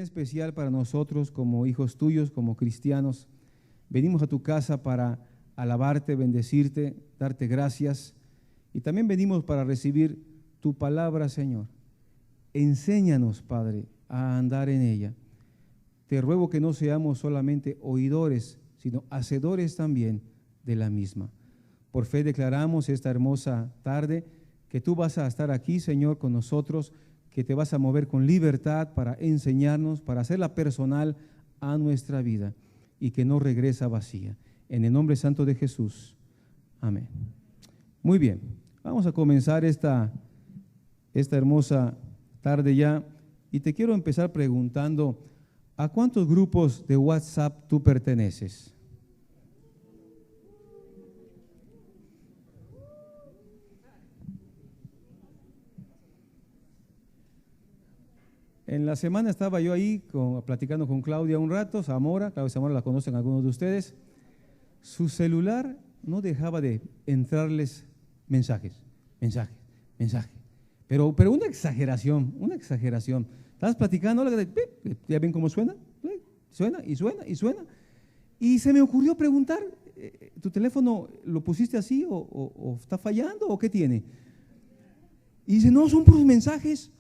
Especial para nosotros como hijos tuyos, como cristianos. Venimos a tu casa para alabarte, bendecirte, darte gracias, y también venimos para recibir tu palabra, Señor. Enséñanos, Padre, a andar en ella. Te ruego que no seamos solamente oidores, sino hacedores también de la misma. Por fe declaramos esta hermosa tarde que tú vas a estar aquí, Señor, con nosotros, que te vas a mover con libertad para enseñarnos, para hacerla personal a nuestra vida y que no regresa vacía. En el nombre santo de Jesús. Amén. Muy bien, vamos a comenzar esta hermosa tarde ya, y te quiero empezar preguntando, ¿a cuántos grupos de WhatsApp tú perteneces? En la semana estaba yo ahí platicando con Claudia un rato, Claudia Zamora la conocen algunos de ustedes. Su celular no dejaba de entrarles mensajes. Pero una exageración. Estabas platicando, ¿ya ven cómo suena? Suena. Y se me ocurrió preguntar, ¿tu teléfono lo pusiste así o está fallando o qué tiene? Y dice, no, son puros mensajes.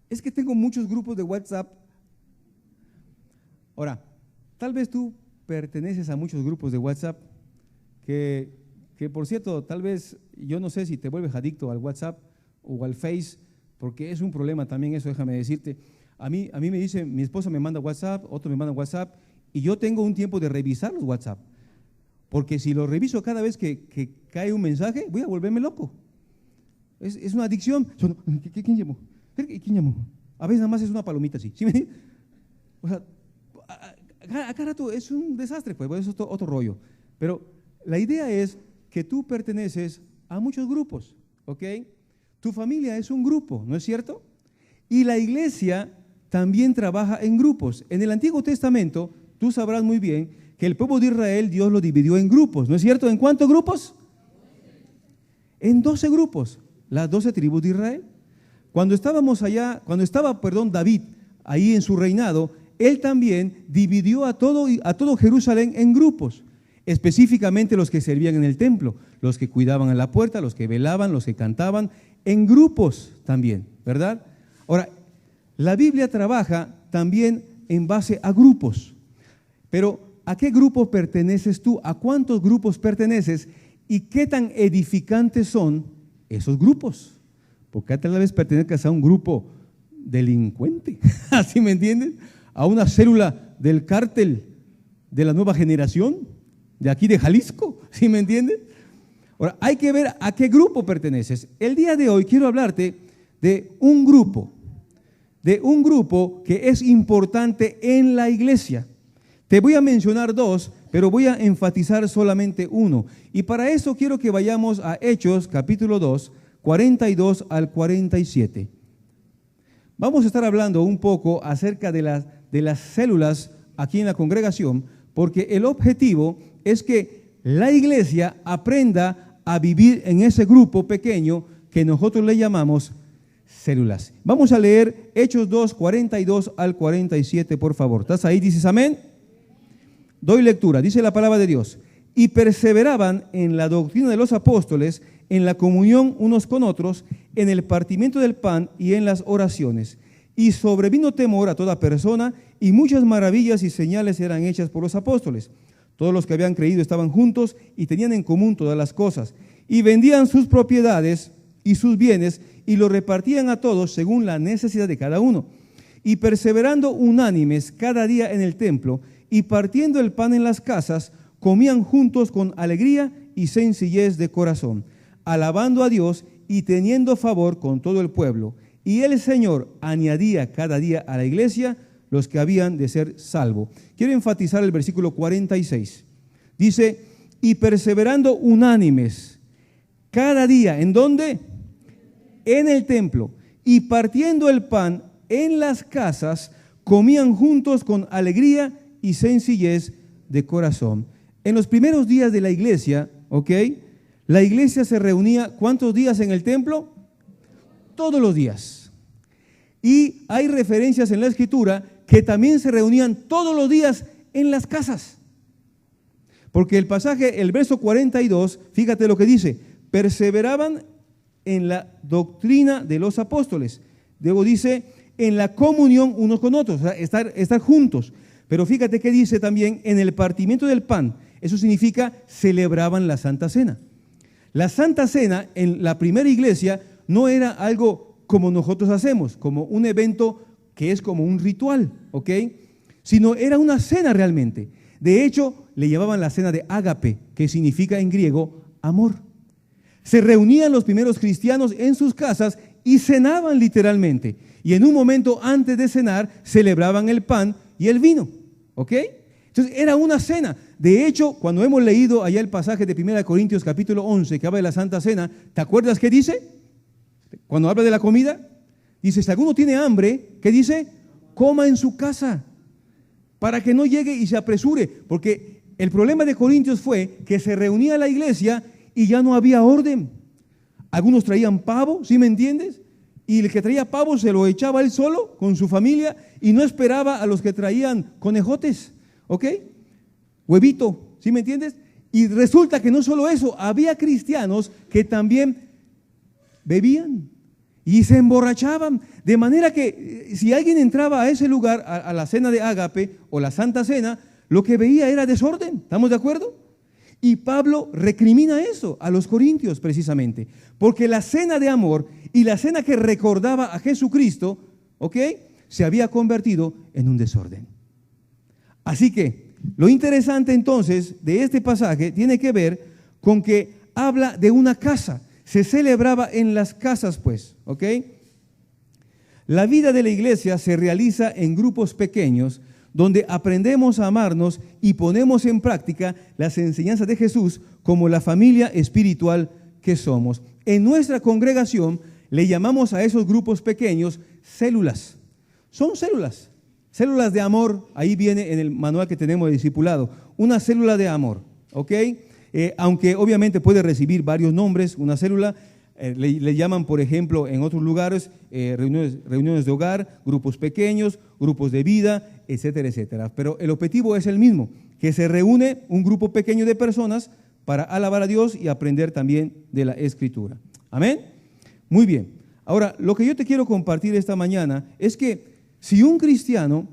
Es que tengo muchos grupos de WhatsApp. Ahora, tal vez tú perteneces a muchos grupos de WhatsApp que por cierto, tal vez, yo no sé si te vuelves adicto al WhatsApp o al Face, porque es un problema también eso, déjame decirte. A mí me dice, mi esposa me manda WhatsApp, otro me manda WhatsApp, y yo tengo un tiempo de revisar los WhatsApp, porque si lo reviso cada vez que cae un mensaje, voy a volverme loco. Es una adicción. ¿Quién llamó? ¿Quién llamó? A veces nada más es una palomita así. ¿Sí? O sea, a cada rato es un desastre, pues eso es otro rollo. Pero la idea es que tú perteneces a muchos grupos, ¿ok? Tu familia es un grupo, ¿no es cierto? Y la iglesia también trabaja en grupos. En el Antiguo Testamento, tú sabrás muy bien que el pueblo de Israel, Dios lo dividió en grupos, ¿no es cierto? ¿En cuántos grupos? En 12 grupos, las 12 tribus de Israel. Cuando estaba David ahí en su reinado, él también dividió a todo Jerusalén en grupos, específicamente los que servían en el templo, los que cuidaban a la puerta, los que velaban, los que cantaban, en grupos también, ¿verdad? Ahora, la Biblia trabaja también en base a grupos, pero ¿a qué grupo perteneces tú? ¿A cuántos grupos perteneces? ¿Y qué tan edificantes son esos grupos? Porque tal vez pertenezcas a un grupo delincuente, ¿así me entiendes? A una célula del cártel de la nueva generación, de aquí de Jalisco, ¿sí me entiendes? Ahora, hay que ver a qué grupo perteneces. El día de hoy quiero hablarte de un grupo que es importante en la iglesia. Te voy a mencionar dos, pero voy a enfatizar solamente uno. Y para eso quiero que vayamos a Hechos, capítulo 2, 42 al 47. Vamos a estar hablando un poco acerca de las células aquí en la congregación, porque el objetivo es que la iglesia aprenda a vivir en ese grupo pequeño que nosotros le llamamos células. Vamos a leer Hechos 2, 42 al 47, por favor. ¿Estás ahí? ¿Dices amén? Doy lectura. Dice la palabra de Dios. Y perseveraban en la doctrina de los apóstoles, en la comunión unos con otros, en el partimiento del pan y en las oraciones. Y sobrevino temor a toda persona, y muchas maravillas y señales eran hechas por los apóstoles. Todos los que habían creído estaban juntos y tenían en común todas las cosas. Y vendían sus propiedades y sus bienes y los repartían a todos según la necesidad de cada uno. Y perseverando unánimes cada día en el templo y partiendo el pan en las casas, comían juntos con alegría y sencillez de corazón, alabando a Dios y teniendo favor con todo el pueblo. Y el Señor añadía cada día a la iglesia los que habían de ser salvos. Quiero enfatizar el versículo 46. Dice, y perseverando unánimes cada día, ¿en dónde? En el templo. Y partiendo el pan en las casas, comían juntos con alegría y sencillez de corazón. En los primeros días de la iglesia, ¿ok? La iglesia se reunía, ¿cuántos días en el templo? Todos los días. Y hay referencias en la Escritura que también se reunían todos los días en las casas. Porque el pasaje, el verso 42, fíjate lo que dice: perseveraban en la doctrina de los apóstoles. Luego dice, en la comunión unos con otros, o sea, estar juntos. Pero fíjate que dice también, en el partimiento del pan. Eso significa, celebraban la Santa Cena. La Santa Cena en la primera iglesia no era algo como nosotros hacemos, como un evento que es como un ritual, ¿ok? Sino era una cena realmente. De hecho, le llamaban la cena de ágape, que significa en griego amor. Se reunían los primeros cristianos en sus casas y cenaban literalmente. Y en un momento antes de cenar, celebraban el pan y el vino, ¿ok? Entonces era una cena. De hecho, cuando hemos leído allá el pasaje de 1 Corintios capítulo 11, que habla de la Santa Cena, ¿te acuerdas qué dice? Cuando habla de la comida, dice, si alguno tiene hambre, ¿qué dice? Coma en su casa, para que no llegue y se apresure. Porque el problema de Corintios fue que se reunía la iglesia y ya no había orden. Algunos traían pavo, ¿sí me entiendes? Y el que traía pavo se lo echaba él solo con su familia y no esperaba a los que traían conejotes, ¿ok? Huevito, ¿sí me entiendes? Y resulta que no solo eso, había cristianos que también bebían y se emborrachaban, de manera que si alguien entraba a ese lugar, a la cena de ágape o la Santa Cena, lo que veía era desorden. ¿Estamos de acuerdo? Y Pablo recrimina eso a los corintios precisamente, porque la cena de amor y la cena que recordaba a Jesucristo, ¿ok?, se había convertido en un desorden. Así que lo interesante entonces de este pasaje tiene que ver con que habla de una casa. Se celebraba en las casas, pues, ¿ok? La vida de la iglesia se realiza en grupos pequeños donde aprendemos a amarnos y ponemos en práctica las enseñanzas de Jesús como la familia espiritual que somos. En nuestra congregación le llamamos a esos grupos pequeños células. Son células, células de amor. Ahí viene en el manual que tenemos de discipulado, una célula de amor, ¿ok? Aunque obviamente puede recibir varios nombres, una célula, le llaman, por ejemplo, en otros lugares, reuniones de hogar, grupos pequeños, grupos de vida, etcétera, etcétera. Pero el objetivo es el mismo, que se reúne un grupo pequeño de personas para alabar a Dios y aprender también de la Escritura. ¿Amén? Muy bien. Ahora, lo que yo te quiero compartir esta mañana es que si un cristiano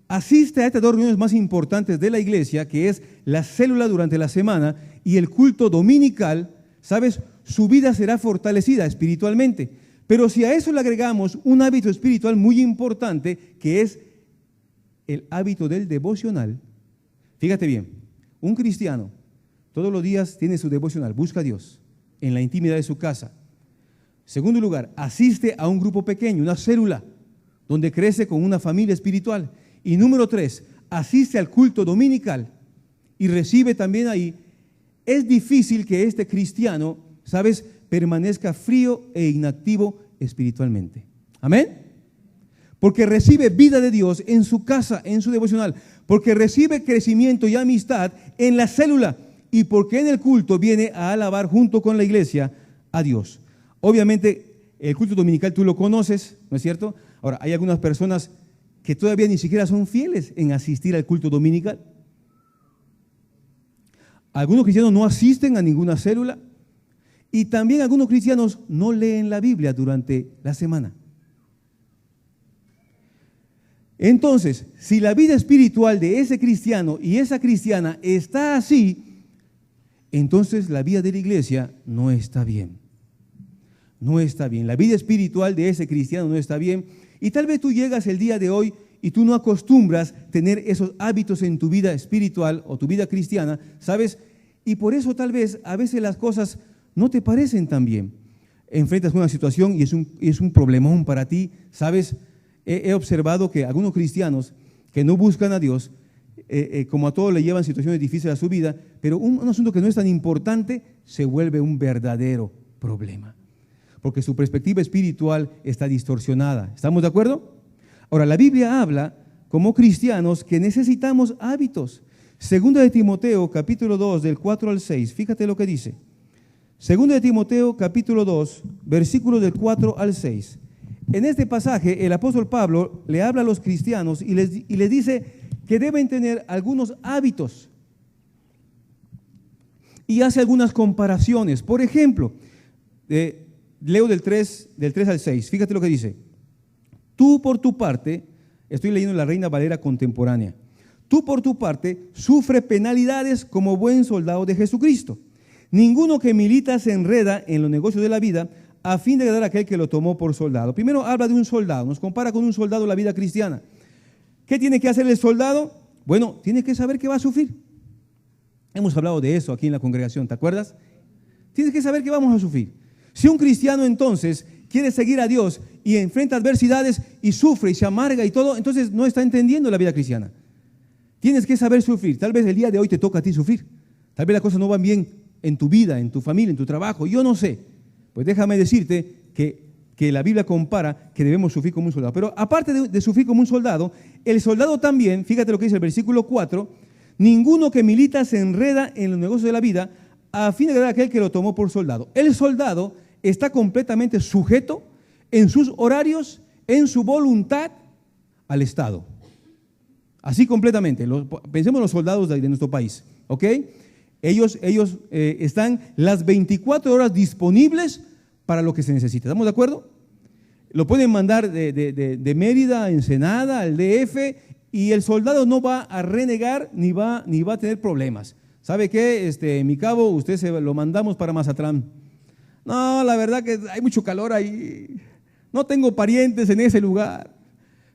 asiste a estas dos reuniones más importantes de la iglesia, que es la célula durante la semana y el culto dominical, ¿sabes?, su vida será fortalecida espiritualmente. Pero si a eso le agregamos un hábito espiritual muy importante, que es el hábito del devocional, fíjate bien, un cristiano todos los días tiene su devocional, busca a Dios en la intimidad de su casa. Segundo lugar, asiste a un grupo pequeño, una célula, donde crece con una familia espiritual. Y número 3, asiste al culto dominical y recibe también ahí. Es difícil que este cristiano, ¿sabes?, permanezca frío e inactivo espiritualmente. ¿Amén? Porque recibe vida de Dios en su casa, en su devocional, porque recibe crecimiento y amistad en la célula y porque en el culto viene a alabar junto con la iglesia a Dios. Obviamente el culto dominical tú lo conoces, ¿no es cierto? Ahora, hay algunas personas que todavía ni siquiera son fieles en asistir al culto dominical. Algunos cristianos no asisten a ninguna célula y también algunos cristianos no leen la Biblia durante la semana. Entonces, si la vida espiritual de ese cristiano y esa cristiana está así, entonces la vida de la iglesia no está bien. No está bien. La vida espiritual de ese cristiano no está bien. Y tal vez tú llegas el día de hoy y tú no acostumbras tener esos hábitos en tu vida espiritual o tu vida cristiana, ¿sabes? Y por eso tal vez a veces las cosas no te parecen tan bien. Enfrentas una situación y es un problemón para ti, ¿sabes? He observado que algunos cristianos que no buscan a Dios, como a todos le llevan situaciones difíciles a su vida, pero un asunto que no es tan importante se vuelve un verdadero problema, porque su perspectiva espiritual está distorsionada. ¿Estamos de acuerdo? Ahora, la Biblia habla como cristianos que necesitamos hábitos. Segunda de Timoteo, capítulo 2, del 4 al 6. Fíjate lo que dice. Segunda de Timoteo, capítulo 2, versículos del 4 al 6. En este pasaje, el apóstol Pablo le habla a los cristianos y les dice que deben tener algunos hábitos. Y hace algunas comparaciones. Por ejemplo, leo del 3 al 6. Fíjate lo que dice. Tú por tu parte, estoy leyendo la Reina Valera contemporánea. Tú por tu parte sufre penalidades como buen soldado de Jesucristo. Ninguno que milita se enreda en los negocios de la vida a fin de agradar a aquel que lo tomó por soldado. Primero habla de un soldado, nos compara con un soldado en la vida cristiana. ¿Qué tiene que hacer el soldado? Bueno, tiene que saber que va a sufrir. Hemos hablado de eso aquí en la congregación, ¿te acuerdas? Tienes que saber que vamos a sufrir. Si un cristiano entonces quiere seguir a Dios y enfrenta adversidades y sufre y se amarga y todo, entonces no está entendiendo la vida cristiana. Tienes que saber sufrir. Tal vez el día de hoy te toca a ti sufrir. Tal vez las cosas no van bien en tu vida, en tu familia, en tu trabajo. Yo no sé. Pues déjame decirte que la Biblia compara que debemos sufrir como un soldado. Pero aparte de sufrir como un soldado, el soldado también, fíjate lo que dice el versículo 4, ninguno que milita se enreda en los negocios de la vida a fin de agradar a aquel que lo tomó por soldado. El soldado está completamente sujeto en sus horarios, en su voluntad al Estado. Así completamente. Pensemos en los soldados de nuestro país, ¿ok? Ellos están las 24 horas disponibles para lo que se necesita. ¿Estamos de acuerdo? Lo pueden mandar de Mérida a Ensenada, al DF, y el soldado no va a renegar ni va a tener problemas. ¿Sabe qué? Mi cabo, usted lo mandamos para Mazatlán. No, la verdad que hay mucho calor ahí. No tengo parientes en ese lugar.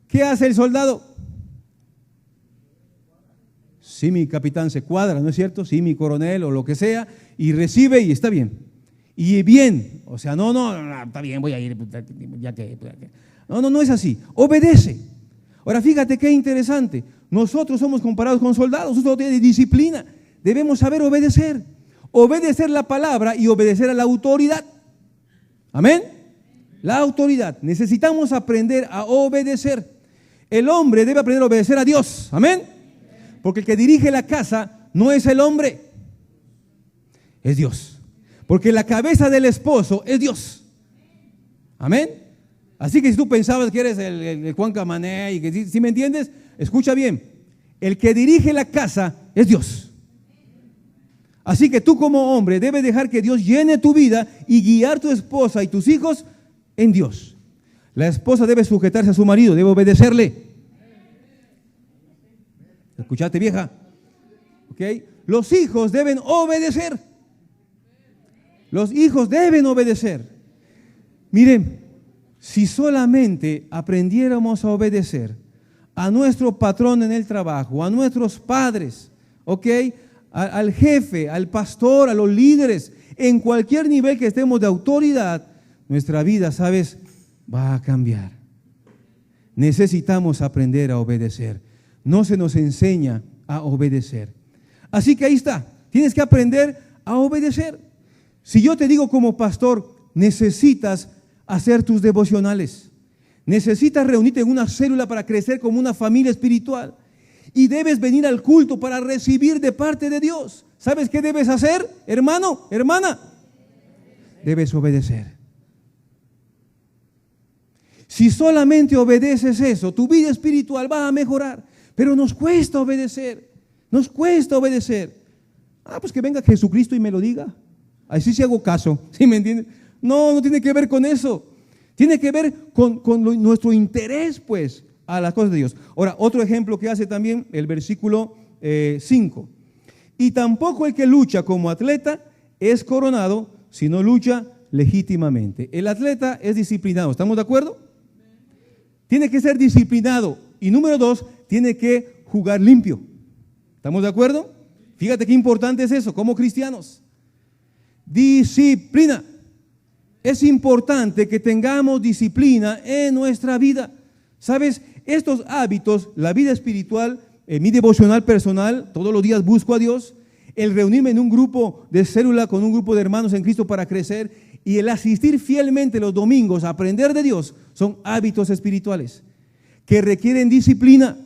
¿Qué hace el soldado? Sí, mi capitán se cuadra, ¿no es cierto? Sí, mi coronel o lo que sea, y recibe y está bien. Y bien, o sea, no, está bien, voy a ir, ya que. No es así. Obedece. Ahora, fíjate qué interesante. Nosotros somos comparados con soldados, nosotros tenemos disciplina. Debemos saber obedecer. Obedecer la palabra y obedecer a la autoridad. Amén. La autoridad. Necesitamos aprender a obedecer. El hombre debe aprender a obedecer a Dios. Amén. Porque el que dirige la casa no es el hombre, es Dios. Porque la cabeza del esposo es Dios. Amén. Así que si tú pensabas que eres el Juan Camané y que si me entiendes, escucha bien. El que dirige la casa es Dios. Así que tú como hombre debes dejar que Dios llene tu vida y guiar tu esposa y tus hijos en Dios. La esposa debe sujetarse a su marido, debe obedecerle. ¿Escuchaste, vieja? ¿Okay? Los hijos deben obedecer. Los hijos deben obedecer. Miren, si solamente aprendiéramos a obedecer a nuestro patrón en el trabajo, a nuestros padres, ¿ok? Al jefe, al pastor, a los líderes, en cualquier nivel que estemos de autoridad, nuestra vida, ¿sabes?, va a cambiar. Necesitamos aprender a obedecer. No se nos enseña a obedecer. Así que ahí está, tienes que aprender a obedecer. Si yo te digo como pastor, necesitas hacer tus devocionales, necesitas reunirte en una célula para crecer como una familia espiritual y debes venir al culto para recibir de parte de Dios. ¿Sabes qué debes hacer, hermano, hermana? Debes obedecer. Si solamente obedeces eso, tu vida espiritual va a mejorar. Pero nos cuesta obedecer, nos cuesta obedecer. Pues que venga Jesucristo y me lo diga. Así sí hago caso, ¿sí me entienden? No tiene que ver con eso. Tiene que ver con nuestro interés, pues, a las cosas de Dios. Ahora, otro ejemplo que hace también el versículo 5. Y tampoco el que lucha como atleta es coronado, sino lucha legítimamente. El atleta es disciplinado, ¿estamos de acuerdo? Tiene que ser disciplinado. Y número 2, tiene que jugar limpio. ¿Estamos de acuerdo? Fíjate qué importante es eso, como cristianos. Disciplina. Es importante que tengamos disciplina en nuestra vida. ¿Sabes? Estos hábitos, la vida espiritual, mi devocional personal, todos los días busco a Dios, el reunirme en un grupo de célula con un grupo de hermanos en Cristo para crecer y el asistir fielmente los domingos a aprender de Dios, son hábitos espirituales que requieren disciplina.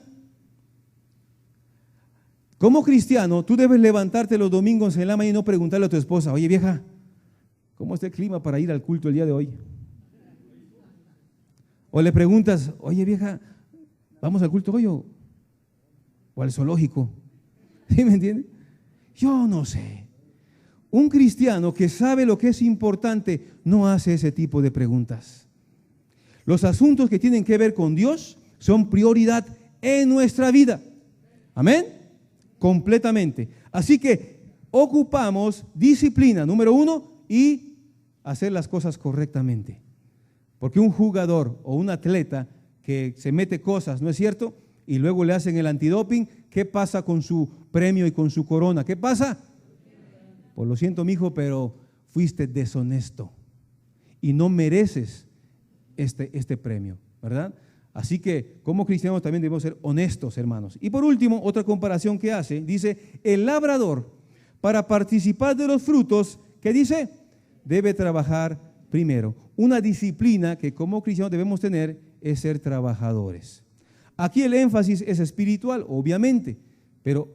Como cristiano, tú debes levantarte los domingos en la mañana y no preguntarle a tu esposa, oye vieja, ¿cómo está el clima para ir al culto el día de hoy? O le preguntas, oye vieja, ¿vamos al culto hoy o al zoológico? ¿Sí me entiende? Yo no sé. Un cristiano que sabe lo que es importante no hace ese tipo de preguntas. Los asuntos que tienen que ver con Dios son prioridad en nuestra vida. Amén. Completamente. Así que ocupamos disciplina, número 1, y hacer las cosas correctamente. Porque un jugador o un atleta que se mete cosas, ¿no es cierto? Y luego le hacen el antidoping, ¿qué pasa con su premio y con su corona? ¿Qué pasa? Pues lo siento, mijo, pero fuiste deshonesto y no mereces este premio, ¿verdad? Así que como cristianos también debemos ser honestos, hermanos. Y por último, otra comparación que hace, dice, el labrador para participar de los frutos, ¿qué dice? Debe trabajar primero. Una disciplina que como cristianos debemos tener es ser trabajadores. Aquí el énfasis es espiritual, obviamente, pero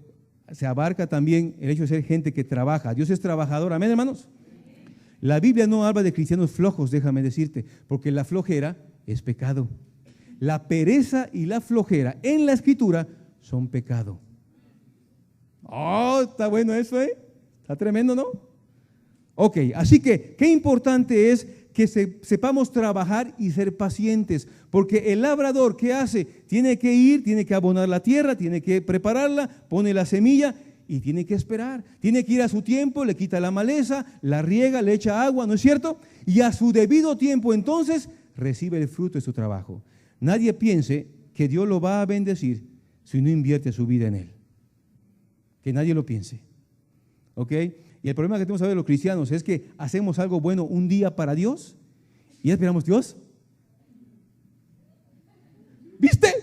se abarca también el hecho de ser gente que trabaja. Dios es trabajador, amén, hermanos. La Biblia no habla de cristianos flojos, déjame decirte, porque la flojera es pecado. La pereza y la flojera en la Escritura son pecado. Oh, está bueno eso, ¿eh? Está tremendo, ¿no? Ok, así que qué importante es que sepamos trabajar y ser pacientes, porque el labrador, ¿qué hace? Tiene que ir, tiene que abonar la tierra, tiene que prepararla, pone la semilla y tiene que esperar. Tiene que ir a su tiempo, le quita la maleza, la riega, le echa agua, ¿no es cierto? Y a su debido tiempo entonces recibe el fruto de su trabajo. Nadie piense que Dios lo va a bendecir si no invierte su vida en Él. Que nadie lo piense. ¿Ok? Y el problema que tenemos a ver los cristianos es que hacemos algo bueno un día para Dios y esperamos, Dios, ¿viste?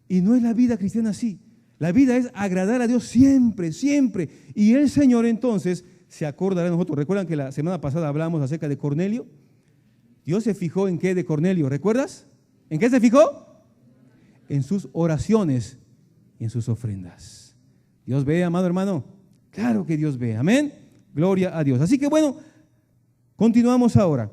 Y no es la vida cristiana así. La vida es agradar a Dios siempre, siempre. Y el Señor entonces se acordará de nosotros. ¿Recuerdan que la semana pasada hablamos acerca de Cornelio? Dios se fijó en qué de Cornelio, ¿recuerdas? ¿En qué se fijó? En sus oraciones y en sus ofrendas. Dios ve, amado hermano. Claro que Dios ve, amén. Gloria a Dios. Así que bueno, continuamos ahora.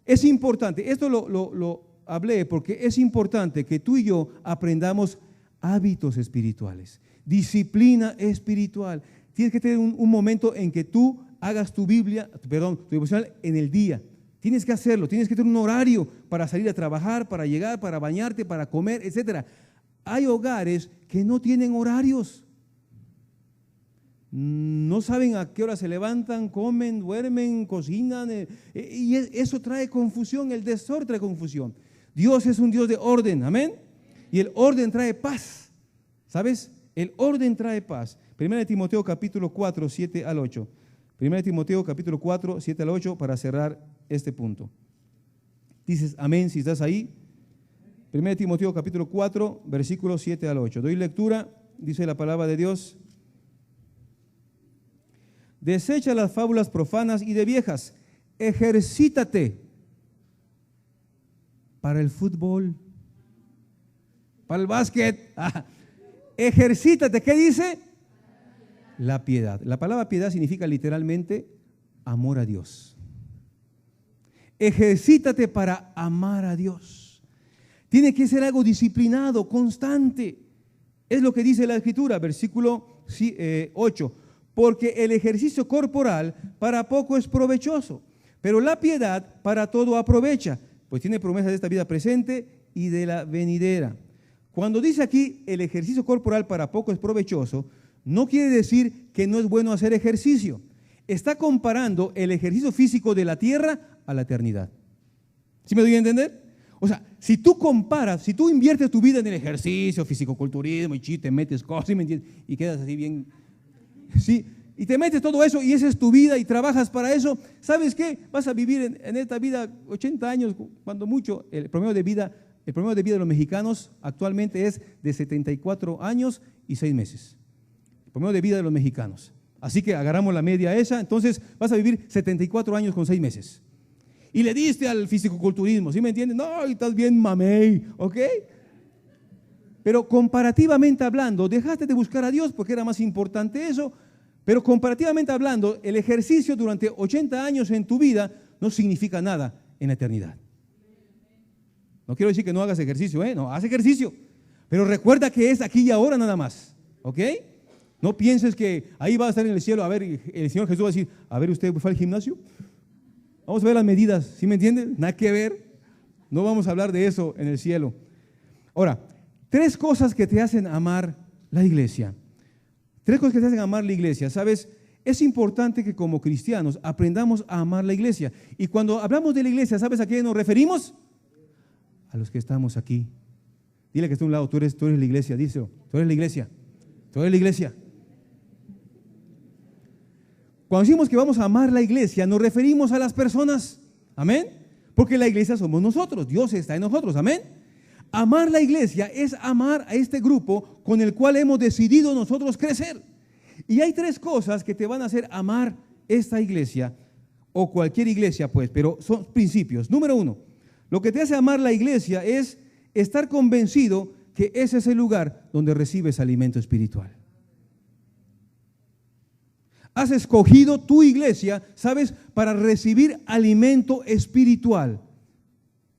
Es importante, esto lo hablé porque es importante que tú y yo aprendamos hábitos espirituales, disciplina espiritual. Tienes que tener un momento en que tú hagas tu devocional en el día. Tienes que hacerlo, tienes que tener un horario para salir a trabajar, para llegar, para bañarte, para comer, etc. Hay hogares que no tienen horarios. No saben a qué hora se levantan, comen, duermen, cocinan, y eso trae confusión, el desorden trae confusión. Dios es un Dios de orden, amén. Y el orden trae paz, ¿sabes? El orden trae paz. 1 Timoteo capítulo 4, 7 al 8. 1 Timoteo capítulo 4, 7 al 8 para cerrar este punto. Dices amén si estás ahí. 1 Timoteo capítulo 4, versículos 7 al 8. Doy lectura, dice la palabra de Dios. Desecha las fábulas profanas y de viejas. Ejercítate para el fútbol, para el básquet. Ejercítate, ¿qué dice? La piedad. La palabra piedad significa literalmente amor a Dios. Ejercítate para amar a Dios. Tiene que ser algo disciplinado, constante. Es lo que dice la Escritura, versículo 8. Porque el ejercicio corporal para poco es provechoso, pero la piedad para todo aprovecha, pues tiene promesas de esta vida presente y de la venidera. Cuando dice aquí el ejercicio corporal para poco es provechoso, no quiere decir que no es bueno hacer ejercicio. Está comparando el ejercicio físico de la tierra a la eternidad. ¿Sí me doy a entender? O sea, si tú comparas, si tú inviertes tu vida en el ejercicio, fisicoculturismo, y te metes cosas, ¿me entiendes? Y quedas así bien... Sí, y te metes todo eso y esa es tu vida y trabajas para eso, ¿sabes qué? Vas a vivir en esta vida 80 años, cuando mucho. El promedio de vida de los mexicanos actualmente es de 74 años y 6 meses. El promedio de vida de los mexicanos. Así que agarramos la media esa, entonces vas a vivir 74 años con 6 meses. Y le diste al fisicoculturismo, ¿sí me entiendes? No, y estás bien mamey, ¿ok? Pero comparativamente hablando, dejaste de buscar a Dios porque era más importante eso, pero comparativamente hablando, el ejercicio durante 80 años en tu vida no significa nada en la eternidad. No quiero decir que no hagas ejercicio, no, haz ejercicio, pero recuerda que es aquí y ahora nada más, ¿ok? No pienses que ahí va a estar en el cielo, a ver, el Señor Jesús va a decir, a ver, ¿usted fue al gimnasio? Vamos a ver las medidas, ¿sí me entienden? Nada que ver, no vamos a hablar de eso en el cielo. Ahora, 3 cosas que te hacen amar la iglesia. 3 cosas que te hacen amar la iglesia, ¿sabes? Es importante que como cristianos aprendamos a amar la iglesia. Y cuando hablamos de la iglesia, ¿sabes a quién nos referimos? A los que estamos aquí. Dile que está a un lado, tú eres la iglesia, díselo. Tú eres la iglesia. Tú eres la iglesia. Cuando decimos que vamos a amar la iglesia, nos referimos a las personas. Amén. Porque la iglesia somos nosotros. Dios está en nosotros. Amén. Amar la iglesia es amar a este grupo con el cual hemos decidido nosotros crecer. Y hay 3 cosas que te van a hacer amar esta iglesia o cualquier iglesia, pues, pero son principios. Número 1, lo que te hace amar la iglesia es estar convencido que ese es el lugar donde recibes alimento espiritual. Has escogido tu iglesia, ¿sabes?, para recibir alimento espiritual.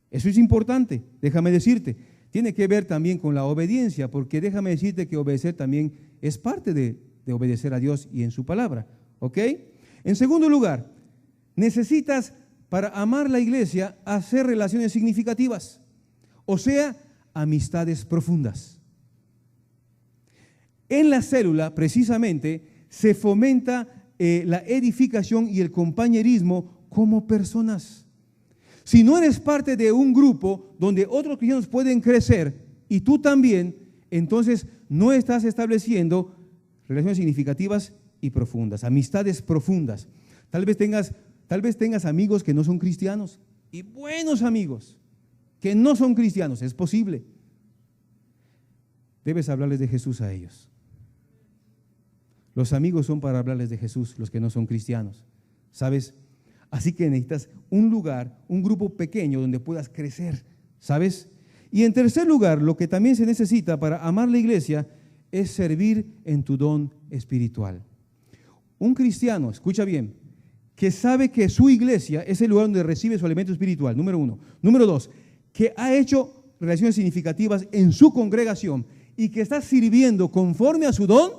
Eso es importante, déjame decirte. Tiene que ver también con la obediencia, porque déjame decirte que obedecer también es parte de obedecer a Dios y en su palabra, ¿ok? En segundo lugar, necesitas para amar la iglesia hacer relaciones significativas, o sea, amistades profundas. En la célula, precisamente, se fomenta la edificación y el compañerismo como personas. Si no eres parte de un grupo donde otros cristianos pueden crecer y tú también, entonces no estás estableciendo relaciones significativas y profundas, amistades profundas. Tal vez tengas amigos que no son cristianos y buenos amigos que no son cristianos, es posible. Debes hablarles de Jesús a ellos. Los amigos son para hablarles de Jesús, los que no son cristianos, ¿sabes? Así que necesitas un lugar, un grupo pequeño donde puedas crecer, ¿sabes? Y en tercer lugar, lo que también se necesita para amar la iglesia es servir en tu don espiritual. Un cristiano, escucha bien, que sabe que su iglesia es el lugar donde recibe su alimento espiritual, número 1. Número 2, que ha hecho relaciones significativas en su congregación y que está sirviendo conforme a su don,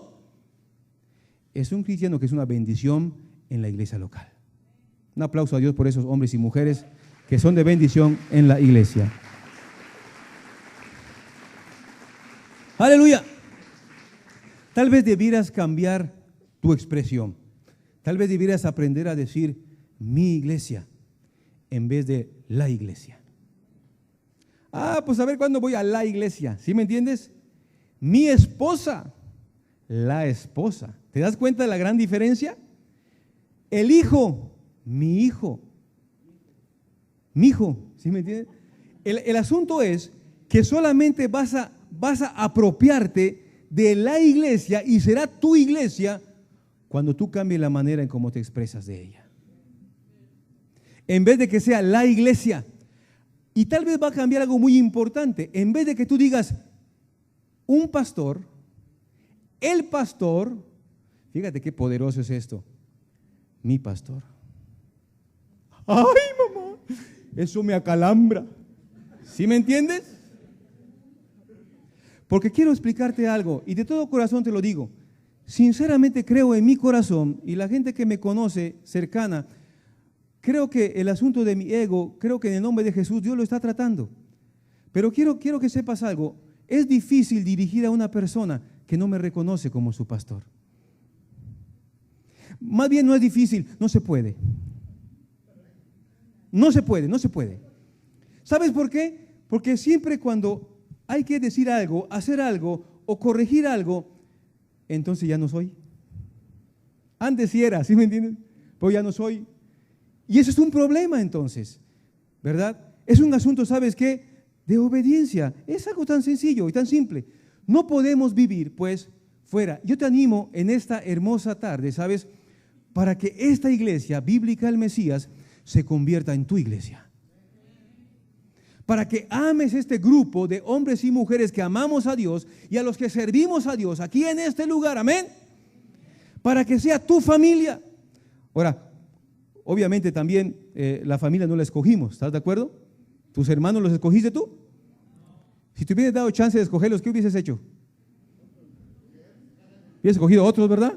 es un cristiano que es una bendición en la iglesia local. Un aplauso a Dios por esos hombres y mujeres que son de bendición en la iglesia. Aleluya. Tal vez debieras cambiar tu expresión. Tal vez debieras aprender a decir mi iglesia en vez de la iglesia. Pues a ver cuándo voy a la iglesia. ¿Sí me entiendes? Mi esposa, la esposa. ¿Te das cuenta de la gran diferencia? El hijo, mi hijo. Mi hijo, ¿sí me entiendes? El asunto es que solamente vas a apropiarte de la iglesia y será tu iglesia cuando tú cambies la manera en cómo te expresas de ella. En vez de que sea la iglesia. Y tal vez va a cambiar algo muy importante. En vez de que tú digas un pastor, el pastor, fíjate qué poderoso es esto, mi pastor. ¡Ay, mamá! Eso me acalambra. ¿Sí me entiendes? Porque quiero explicarte algo y de todo corazón te lo digo. Sinceramente creo en mi corazón y la gente que me conoce cercana, creo que el asunto de mi ego, creo que en el nombre de Jesús Dios lo está tratando. Pero quiero que sepas algo. Es difícil dirigir a una persona que no me reconoce como su pastor. Más bien no es difícil, no se puede. No se puede. ¿Sabes por qué? Porque siempre cuando hay que decir algo, hacer algo o corregir algo, entonces ya no soy. Antes sí era, ¿sí me entienden? Pero ya no soy. Y eso es un problema entonces, ¿verdad? Es un asunto, ¿sabes qué? De obediencia. Es algo tan sencillo y tan simple. No podemos vivir, pues, fuera. Yo te animo en esta hermosa tarde, ¿sabes? Para que esta iglesia bíblica del Mesías se convierta en tu iglesia. para que ames este grupo de hombres y mujeres que amamos a Dios y a los que servimos a Dios aquí en este lugar, amén, para que sea tu familia. Ahora, obviamente también la familia no la escogimos, ¿estás de acuerdo? ¿Tus hermanos los escogiste tú? Si te hubieras dado chance de escogerlos, ¿qué hubieses hecho? Hubieses escogido otros, ¿verdad?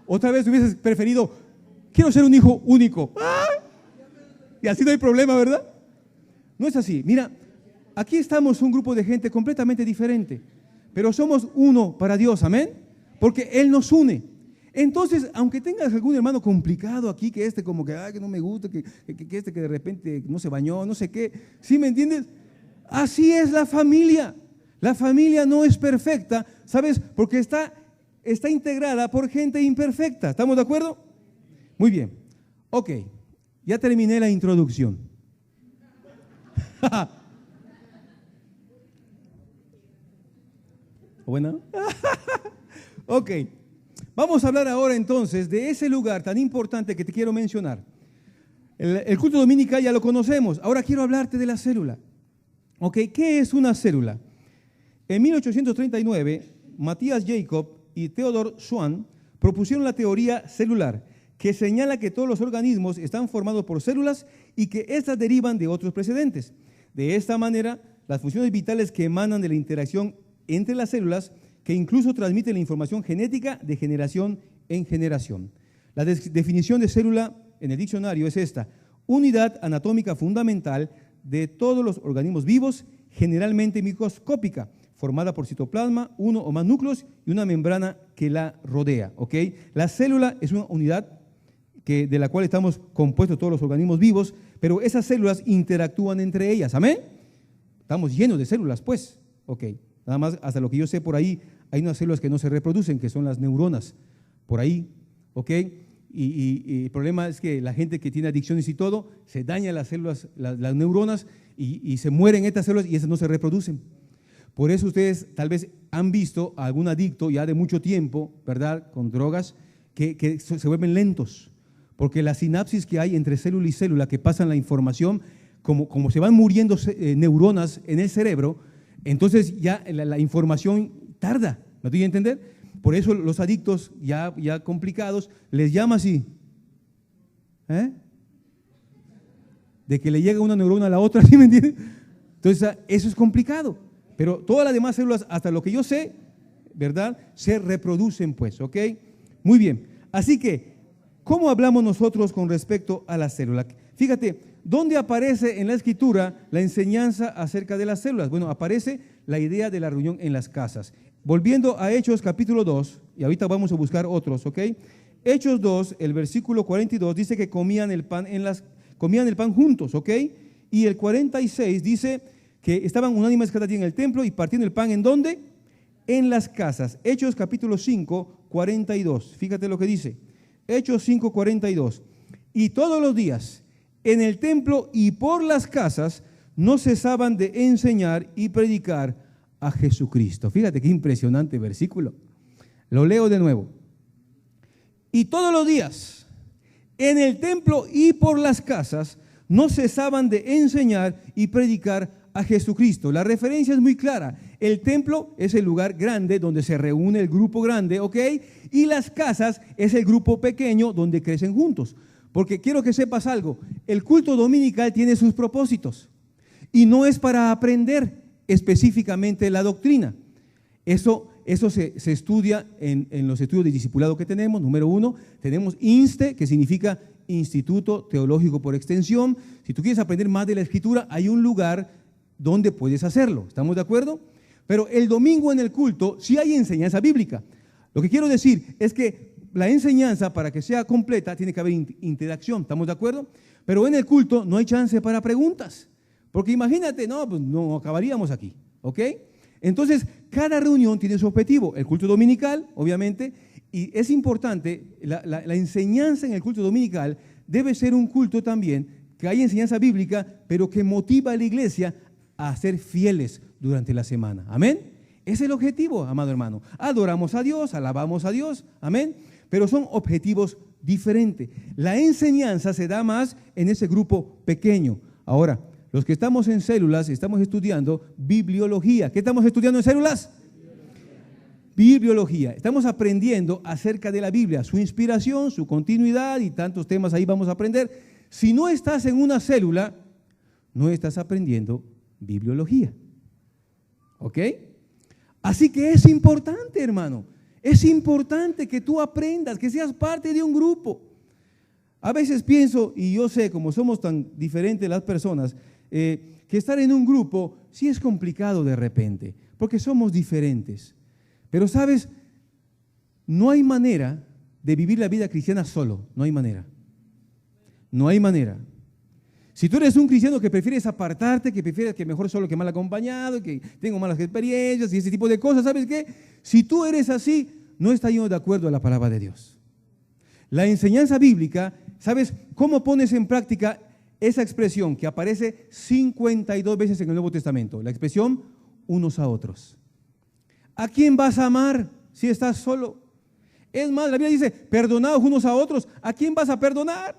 Otra vez hubieses preferido, quiero ser un hijo único. ¡Ah! Y así no hay problema, ¿verdad? No es así. Mira, aquí estamos un grupo de gente completamente diferente, pero somos uno para Dios, amén, porque Él nos une. Entonces, aunque tengas algún hermano complicado aquí, que como que, que no me gusta, que que de repente no se bañó, no sé qué, ¿sí me entiendes? Así es la familia. La familia no es perfecta, ¿sabes? Porque está integrada por gente imperfecta. ¿Estamos de acuerdo? Muy bien. Ok, ya terminé la introducción. ¿Buena? Ok, vamos a hablar ahora entonces de ese lugar tan importante que te quiero mencionar. El culto dominical ya lo conocemos, ahora quiero hablarte de la célula. Ok, ¿qué es una célula? En 1839, Matthias Jacob y Theodor Schwann propusieron la teoría celular, que señala que todos los organismos están formados por células y que éstas derivan de otros precedentes. De esta manera, las funciones vitales que emanan de la interacción entre las células, que incluso transmiten la información genética de generación en generación. La definición de célula en el diccionario es esta: unidad anatómica fundamental de todos los organismos vivos, generalmente microscópica, formada por citoplasma, uno o más núcleos y una membrana que la rodea. ¿Ok? La célula es una unidad de la cual estamos compuestos todos los organismos vivos, pero esas células interactúan entre ellas. ¿Amén? Estamos llenos de células, pues. Ok. Nada más, hasta lo que yo sé por ahí, hay unas células que no se reproducen, que son las neuronas. Por ahí. ¿Ok? Y el problema es que la gente que tiene adicciones y todo, se dañan las células, las neuronas, y se mueren estas células y esas no se reproducen. Por eso ustedes tal vez han visto a algún adicto ya de mucho tiempo, ¿verdad?, con drogas, que se vuelven lentos, porque la sinapsis que hay entre célula y célula que pasan la información, como se van muriendo neuronas en el cerebro, entonces ya la información tarda, ¿me doy a entender? Por eso los adictos ya complicados les llama así, de que le llega una neurona a la otra, ¿sí me entienden? Entonces eso es complicado, pero todas las demás células, hasta lo que yo sé, ¿verdad?, se reproducen, pues, ¿ok? Muy bien, así que, ¿cómo hablamos nosotros con respecto a la célula? Fíjate, ¿dónde aparece en la Escritura la enseñanza acerca de las células? Bueno, aparece la idea de la reunión en las casas. Volviendo a Hechos capítulo 2, y ahorita vamos a buscar otros, ¿ok? Hechos 2, el versículo 42 dice que comían el pan juntos, ¿ok? Y el 46 dice que estaban unánimes cada día en el templo y partiendo el pan, ¿en dónde? En las casas. Hechos capítulo 5, 42. Fíjate lo que dice. Hechos 5, 42. Y todos los días en el templo y por las casas no cesaban de enseñar y predicar a Jesucristo. Fíjate qué impresionante versículo. Lo leo de nuevo. Y todos los días en el templo y por las casas no cesaban de enseñar y predicar a Jesucristo. La referencia es muy clara. El templo es el lugar grande donde se reúne el grupo grande, ¿ok? Y las casas es el grupo pequeño donde crecen juntos. Porque quiero que sepas algo, el culto dominical tiene sus propósitos y no es para aprender específicamente la doctrina. Eso se estudia en los estudios de discipulado que tenemos. Número 1, tenemos INSTE, que significa Instituto Teológico por Extensión. Si tú quieres aprender más de la Escritura, hay un lugar donde puedes hacerlo. ¿Estamos de acuerdo? Pero el domingo en el culto sí hay enseñanza bíblica. Lo que quiero decir es que la enseñanza, para que sea completa, tiene que haber interacción. ¿Estamos de acuerdo? Pero en el culto no hay chance para preguntas. Porque imagínate, pues no acabaríamos aquí. ¿Ok? Entonces, cada reunión tiene su objetivo. El culto dominical, obviamente, y es importante, la enseñanza en el culto dominical debe ser un culto también que haya enseñanza bíblica, pero que motiva a la iglesia a ser fieles durante la semana. ¿Amén? Es el objetivo, amado hermano. Adoramos a Dios, alabamos a Dios. Amén. Pero son objetivos diferentes. La enseñanza se da más en ese grupo pequeño. Ahora, Los que estamos en células estamos estudiando bibliología. ¿Qué estamos estudiando en células? Bibliología. Estamos aprendiendo acerca de la Biblia, su inspiración, su continuidad y tantos temas ahí vamos a aprender. Si no estás en una célula, no estás aprendiendo bibliología. ¿Ok? Así que es importante, hermano. Es importante que tú aprendas, que seas parte de un grupo. A veces pienso, y yo sé, como somos tan diferentes las personas, que estar en un grupo sí es complicado de repente, porque somos diferentes. Pero sabes, no hay manera de vivir la vida cristiana solo, no hay manera. No hay manera. Si tú eres un cristiano que prefieres apartarte, que prefieres que mejor solo que mal acompañado, que tengo malas experiencias y ese tipo de cosas, ¿sabes qué? Si tú eres así, no estás yendo de acuerdo a la palabra de Dios. La enseñanza bíblica, ¿sabes cómo pones en práctica esa expresión que aparece 52 veces en el Nuevo Testamento? La expresión unos a otros. ¿A quién vas a amar si estás solo? Es más, la Biblia dice, perdonaos unos a otros. ¿A quién vas a perdonar?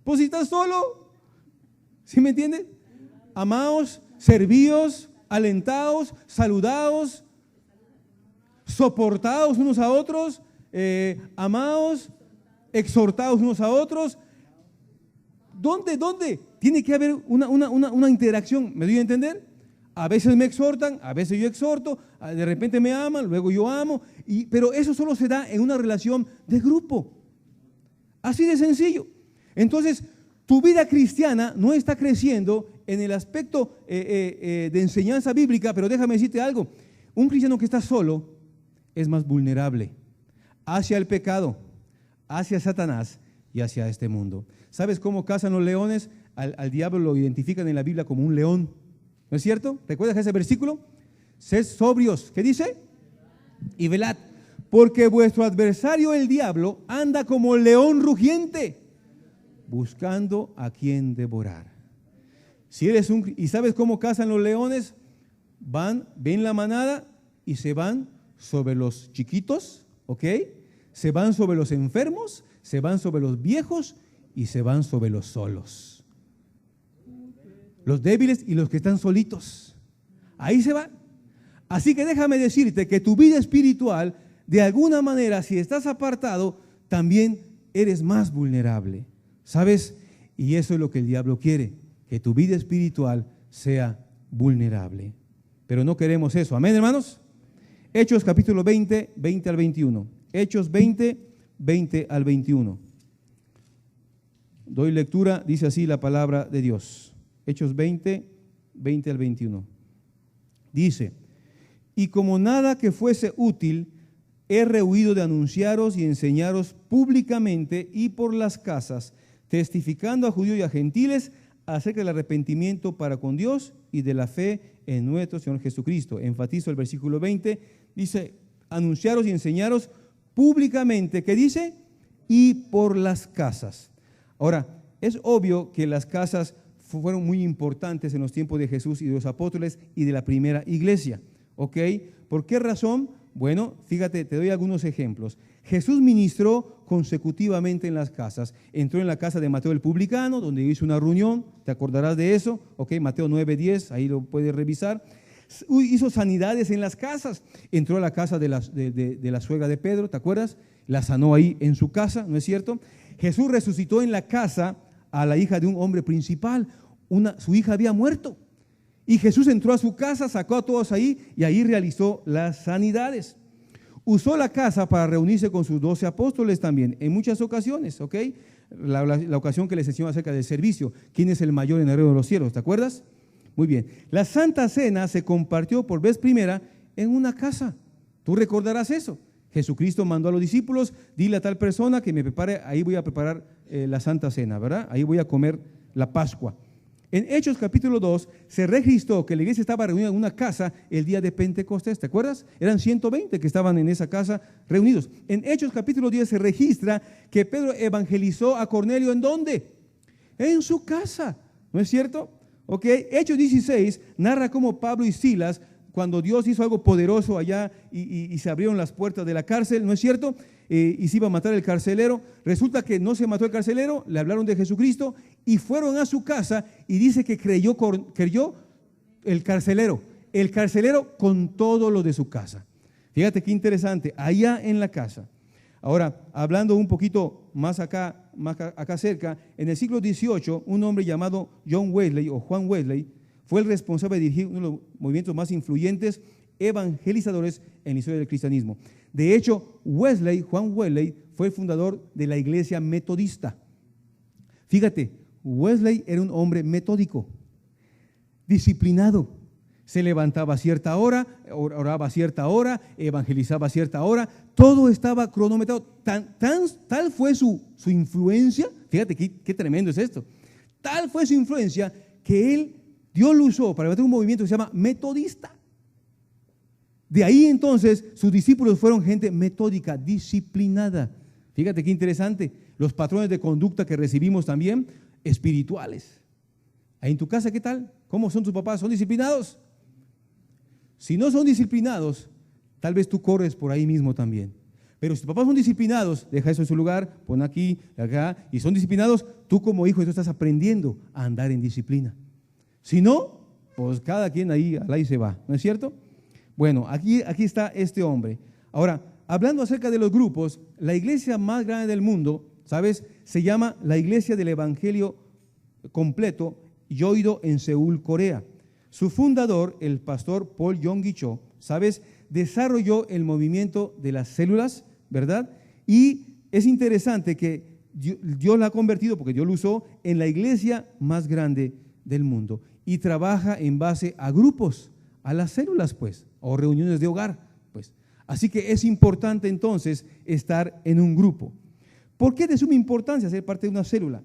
Pues si estás solo. ¿Sí me entiendes? Amaos, servíos, alentaos, saludaos, soportaos unos a otros, amaos, exhortaos unos a otros. ¿Dónde? Tiene que haber una interacción, ¿me doy a entender? A veces me exhortan, a veces yo exhorto, de repente me aman, luego yo amo, pero eso solo se da en una relación de grupo. Así de sencillo. Entonces, tu vida cristiana no está creciendo en el aspecto de enseñanza bíblica, pero déjame decirte algo. Un cristiano que está solo es más vulnerable hacia el pecado, hacia Satanás y hacia este mundo. ¿Sabes cómo cazan los leones? Al diablo lo identifican en la Biblia como un león. ¿No es cierto? ¿Recuerdas ese versículo? Sed sobrios. ¿Qué dice? Y velad, porque vuestro adversario el diablo anda como león rugiente, buscando a quien devorar. Si eres ¿y sabes cómo cazan los leones? Ven la manada y se van sobre los chiquitos, ¿ok? Se van sobre los enfermos, se van sobre los viejos y se van sobre los solos. Los débiles y los que están solitos. Ahí se van. Así que déjame decirte que tu vida espiritual, de alguna manera, si estás apartado, también eres más vulnerable. ¿Sabes? Y eso es lo que el diablo quiere, que tu vida espiritual sea vulnerable. Pero no queremos eso. ¿Amén, hermanos? Hechos capítulo 20, 20 al 21. Hechos 20, 20 al 21. Doy lectura, dice así la palabra de Dios. Hechos 20, 20 al 21. Dice, y como nada que fuese útil, he rehuido de anunciaros y enseñaros públicamente y por las casas, testificando a judíos y a gentiles acerca del arrepentimiento para con Dios y de la fe en nuestro Señor Jesucristo. Enfatizo el versículo 20, dice, anunciaros y enseñaros públicamente, ¿qué dice? Y por las casas. Ahora, es obvio que las casas fueron muy importantes en los tiempos de Jesús y de los apóstoles y de la primera iglesia, ¿ok? ¿Por qué razón? Bueno, fíjate, te doy algunos ejemplos. Jesús ministró consecutivamente en las casas. Entró en la casa de Mateo el publicano, donde hizo una reunión, te acordarás de eso, ¿ok? Mateo 9:10, ahí lo puedes revisar. Hizo sanidades en las casas. Entró a la casa de la suegra de Pedro, ¿te acuerdas? La sanó ahí en su casa, ¿no es cierto? Jesús resucitó en la casa a la hija de un hombre principal. Su hija había muerto. Y Jesús entró a su casa, sacó a todos ahí y ahí realizó las sanidades. Usó la casa para reunirse con sus 12 apóstoles también, en muchas ocasiones, ¿ok? La ocasión que les enseñó acerca del servicio. ¿Quién es el mayor en el reino de los cielos? ¿Te acuerdas? Muy bien. La Santa Cena se compartió por vez primera en una casa. Tú recordarás eso. Jesucristo mandó a los discípulos, dile a tal persona que me prepare, ahí voy a preparar la Santa Cena, ¿verdad? Ahí voy a comer la Pascua. En Hechos capítulo 2 se registró que la iglesia estaba reunida en una casa el día de Pentecostés, ¿te acuerdas? Eran 120 que estaban en esa casa reunidos. En Hechos capítulo 10 se registra que Pedro evangelizó a Cornelio, ¿en dónde? En su casa, ¿no es cierto? Ok, Hechos 16 narra cómo Pablo y Silas cuando Dios hizo algo poderoso allá y se abrieron las puertas de la cárcel, ¿no es cierto? Y se iba a matar el carcelero. Resulta que no se mató el carcelero, le hablaron de Jesucristo y fueron a su casa y dice que creyó el carcelero con todo lo de su casa. Fíjate qué interesante, allá en la casa. Ahora, hablando un poquito más acá cerca, en el siglo XVIII, un hombre llamado John Wesley o Juan Wesley fue el responsable de dirigir uno de los movimientos más influyentes evangelizadores en la historia del cristianismo. De hecho, Juan Wesley, fue el fundador de la iglesia metodista. Fíjate, Wesley era un hombre metódico, disciplinado. Se levantaba a cierta hora, oraba a cierta hora, evangelizaba a cierta hora. Todo estaba cronometrado. Tal fue su influencia. Fíjate qué tremendo es esto. Tal fue su influencia que Dios lo usó para meter un movimiento que se llama metodista. De ahí entonces sus discípulos fueron gente metódica, disciplinada. Fíjate qué interesante. Los patrones de conducta que recibimos también, espirituales. Ahí en tu casa, ¿qué tal? ¿Cómo son tus papás? ¿Son disciplinados? Si no son disciplinados, tal vez tú corres por ahí mismo también. Pero si tus papás son disciplinados, deja eso en su lugar, pon aquí, acá, y son disciplinados, tú como hijo tú estás aprendiendo a andar en disciplina. Si no, pues cada quien ahí se va, ¿no es cierto? Bueno, aquí está este hombre. Ahora, hablando acerca de los grupos, la iglesia más grande del mundo, ¿sabes? Se llama la Iglesia del Evangelio Completo, Yoido, en Seúl, Corea. Su fundador, el pastor Paul Yonggi Cho, ¿sabes? Desarrolló el movimiento de las células, ¿verdad? Y es interesante que Dios la ha convertido, porque Dios lo usó, en la iglesia más grande del mundo. Y trabaja en base a grupos, a las células, pues, o reuniones de hogar, pues. Así que es importante entonces estar en un grupo. ¿Por qué de suma importancia ser parte de una célula?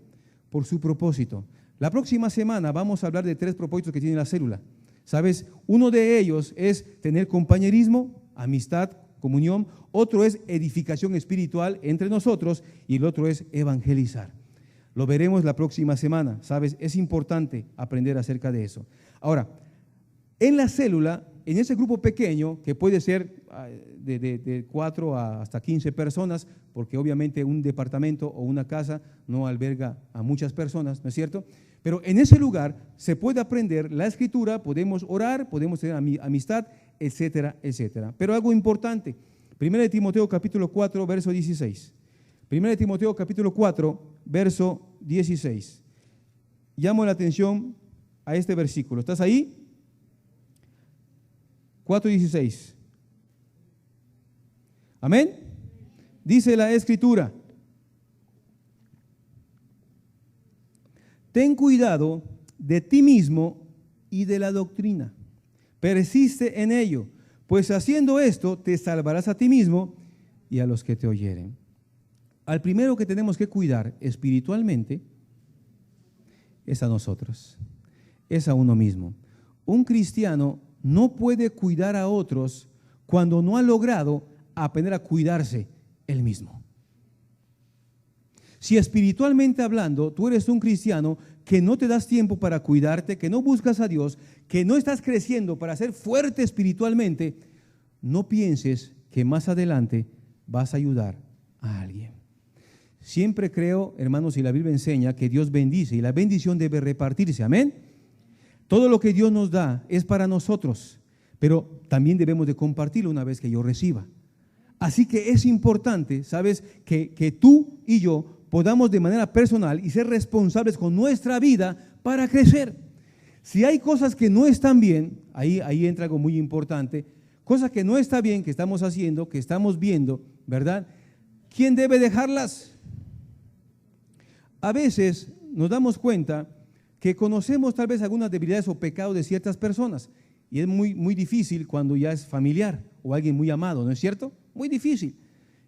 Por su propósito. La próxima semana vamos a hablar de 3 propósitos que tiene la célula. ¿Sabes? Uno de ellos es tener compañerismo, amistad, comunión. Otro es edificación espiritual entre nosotros y el otro es evangelizar. Lo veremos la próxima semana, ¿sabes? Es importante aprender acerca de eso. Ahora, en la célula, en ese grupo pequeño, que puede ser de 4 hasta 15 personas, porque obviamente un departamento o una casa no alberga a muchas personas, ¿no es cierto? Pero en ese lugar se puede aprender la Escritura, podemos orar, podemos tener amistad, etcétera, etcétera. Pero algo importante, 1 Timoteo capítulo 4, verso 16. 1 Timoteo capítulo 4, verso 16. Llamo la atención a este versículo. ¿Estás ahí? 4:16. Amén. Dice la Escritura: ten cuidado de ti mismo y de la doctrina. Persiste en ello, pues haciendo esto te salvarás a ti mismo y a los que te oyeren. Al primero que tenemos que cuidar espiritualmente es a nosotros, es a uno mismo. Un cristiano no puede cuidar a otros cuando no ha logrado aprender a cuidarse él mismo. Si espiritualmente hablando tú eres un cristiano que no te das tiempo para cuidarte, que no buscas a Dios, que no estás creciendo para ser fuerte espiritualmente, no pienses que más adelante vas a ayudar a alguien. Siempre creo, hermanos, y la Biblia enseña que Dios bendice y la bendición debe repartirse, amén. Todo lo que Dios nos da es para nosotros, pero también debemos de compartirlo una vez que yo reciba. Así que es importante, ¿sabes?, que tú y yo podamos de manera personal y ser responsables con nuestra vida para crecer. Si hay cosas que no están bien, ahí entra algo muy importante, cosas que no está bien, que estamos haciendo, que estamos viendo, ¿verdad? ¿Quién debe dejarlas? A veces nos damos cuenta que conocemos tal vez algunas debilidades o pecados de ciertas personas y es muy difícil cuando ya es familiar o alguien muy amado, ¿no es cierto? Muy difícil.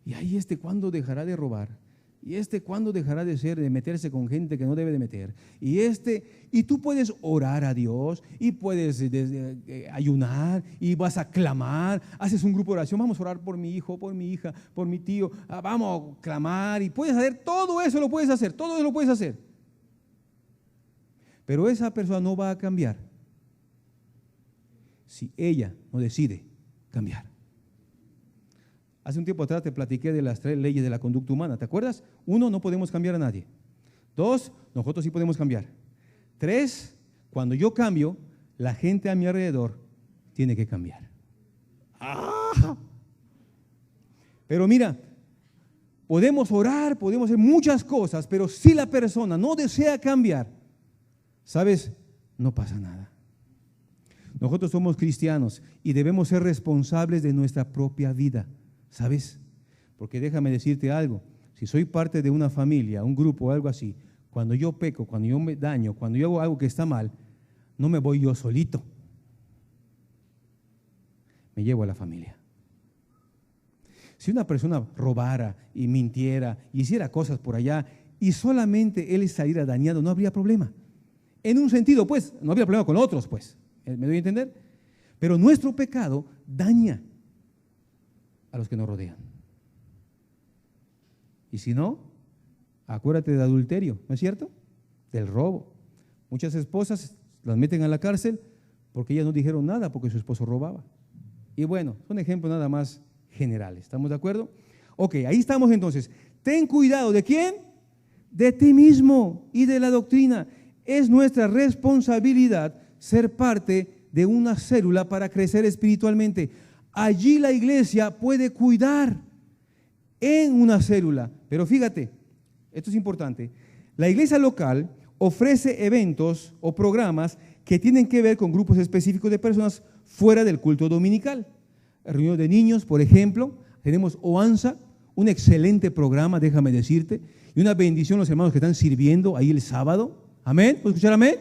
Y ahí ¿cuándo dejará de robar? Y ¿cuándo dejará de meterse con gente que no debe de meter? Y tú puedes orar a Dios y puedes ayunar y vas a clamar, haces un grupo de oración, vamos a orar por mi hijo, por mi hija, por mi tío, vamos a clamar y puedes hacer todo eso, lo puedes hacer, todo eso lo puedes hacer. Pero esa persona no va a cambiar si ella no decide cambiar. Hace un tiempo atrás te platiqué de las 3 leyes de la conducta humana, ¿te acuerdas? 1, no podemos cambiar a nadie. 2, nosotros sí podemos cambiar. 3, cuando yo cambio, la gente a mi alrededor tiene que cambiar. ¡Ah! Pero mira, podemos orar, podemos hacer muchas cosas, pero si la persona no desea cambiar, ¿sabes? No pasa nada. Nosotros somos cristianos y debemos ser responsables de nuestra propia vida, ¿sabes? Porque déjame decirte algo, si soy parte de una familia, un grupo o algo así, cuando yo peco, cuando yo me daño, cuando yo hago algo que está mal, no me voy yo solito, me llevo a la familia. Si una persona robara y mintiera y hiciera cosas por allá y solamente él saliera dañado, no habría problema. En un sentido, pues, no habría problema con otros, pues. ¿Me doy a entender? Pero nuestro pecado daña a los que nos rodean. Y si no, acuérdate del adulterio, ¿no es cierto? Del robo. Muchas esposas las meten a la cárcel porque ellas no dijeron nada porque su esposo robaba. Y bueno, son ejemplos nada más generales. ¿Estamos de acuerdo? Ok, ahí estamos entonces. Ten cuidado, ¿de quién? De ti mismo y de la doctrina. Es nuestra responsabilidad ser parte de una célula para crecer espiritualmente. Allí la iglesia puede cuidar en una célula. Pero fíjate, esto es importante. La iglesia local ofrece eventos o programas que tienen que ver con grupos específicos de personas fuera del culto dominical. Reunión de niños, por ejemplo. Tenemos OANSA, un excelente programa, déjame decirte. Y una bendición a los hermanos que están sirviendo ahí el sábado. ¿Amén? ¿Puedes escuchar amén?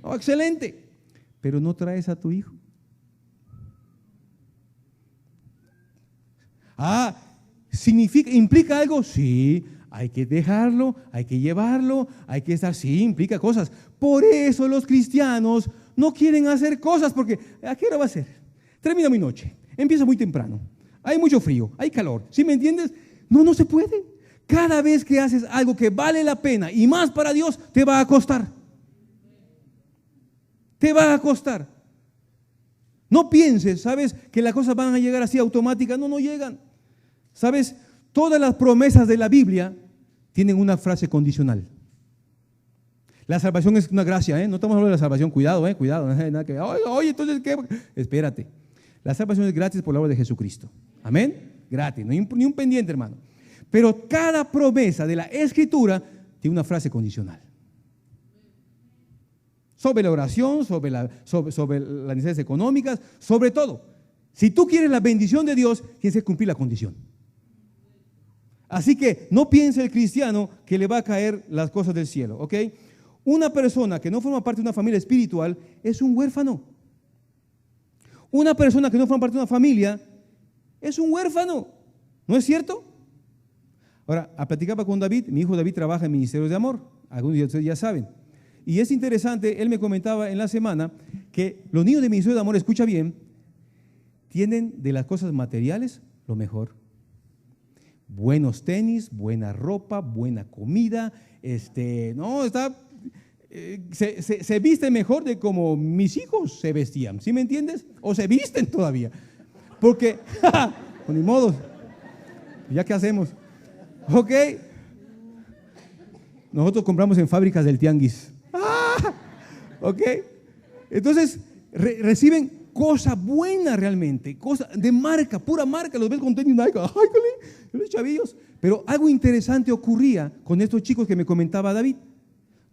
Oh, excelente. Pero no traes a tu hijo. ¿Implica algo? Sí, hay que dejarlo, hay que llevarlo, hay que estar, sí, implica cosas. Por eso los cristianos no quieren hacer cosas, porque ¿a qué hora va a ser? Termina mi noche, empieza muy temprano, hay mucho frío, hay calor, ¿sí me entiendes? No se puede. Cada vez que haces algo que vale la pena y más para Dios, te va a costar. Te va a costar. No pienses, ¿sabes? Que las cosas van a llegar así automáticas. No llegan. ¿Sabes? Todas las promesas de la Biblia tienen una frase condicional. La salvación es una gracia, ¿eh? No estamos hablando de la salvación. Cuidado, cuidado. Nada que, oye, entonces, ¿qué? Espérate. La salvación es gratis por la obra de Jesucristo. Amén. Gratis. Ni un pendiente, hermano. Pero cada promesa de la Escritura tiene una frase condicional. Sobre la oración, sobre las necesidades económicas, sobre todo. Si tú quieres la bendición de Dios, tienes que cumplir la condición. Así que no piense el cristiano que le va a caer las cosas del cielo, ¿ok? Una persona que no forma parte de una familia espiritual es un huérfano. Una persona que no forma parte de una familia es un huérfano. ¿No es cierto? Ahora, platicaba con David. Mi hijo David trabaja en Ministerios de Amor. Algunos de ustedes ya saben. Y es interesante, él me comentaba en la semana que los niños de Ministerio de Amor, escucha bien, tienen de las cosas materiales lo mejor. Buenos tenis, buena ropa, buena comida, se viste mejor de como mis hijos se vestían, ¿sí me entiendes? O se visten todavía. Porque, ni modo, ¿ya qué hacemos? Ok. Nosotros compramos en fábricas del tianguis. Ok. Entonces, reciben cosa buena realmente, cosa de marca, pura marca. Los ves con tenis Nike. ¡Ay, los chavillos! Pero algo interesante ocurría con estos chicos que me comentaba David.